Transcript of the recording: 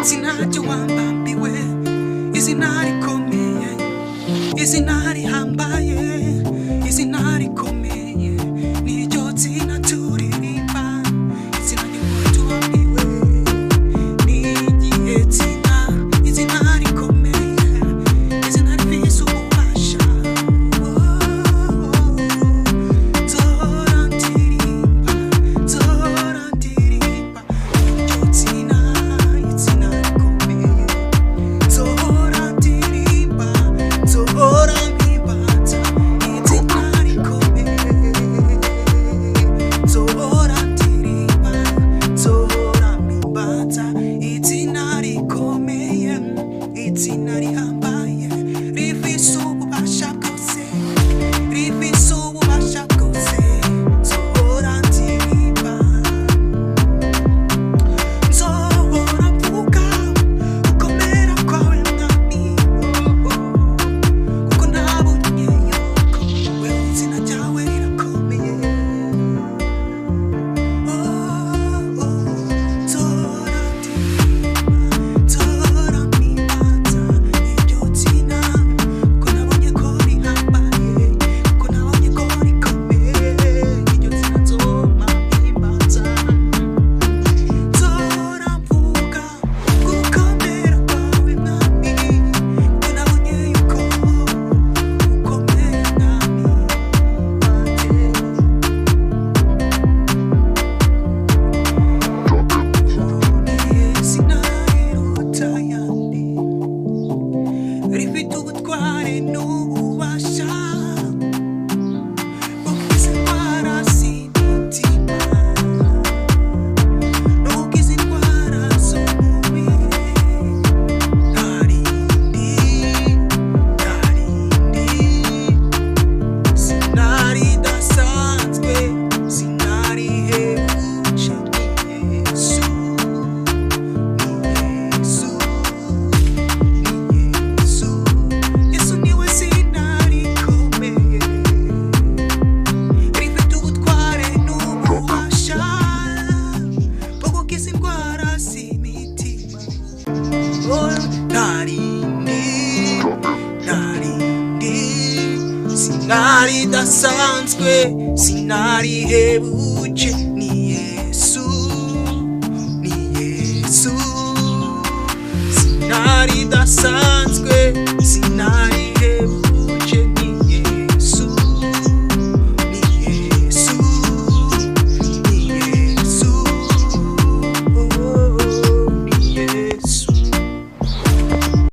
izina ry'uwambambiwe, izina rikomeye, izina rihambaye, izina rikomeye, niryo zina turirimba, izina ry'uwambambiwe, n'igihe izina rikomeye, izina rifise ububasha, izina rihambaye, rifise ububasha bwose, rifise ububasha bwose, nzohora ndirimba, nzohora mvuga ukomera kwawe mwami, kuko nabonye yuko wewe izina ryawe rirakomeye. Rifite ubutware n'ububasha bwo gukiza indwara z'imitima no gukiza indwara z'umubiri. Ntarindi sinari dasanzwe, sinari hebuje, ni Yesu, ni Yesu. Narindi sinari dasanzwe, sinari hebuje.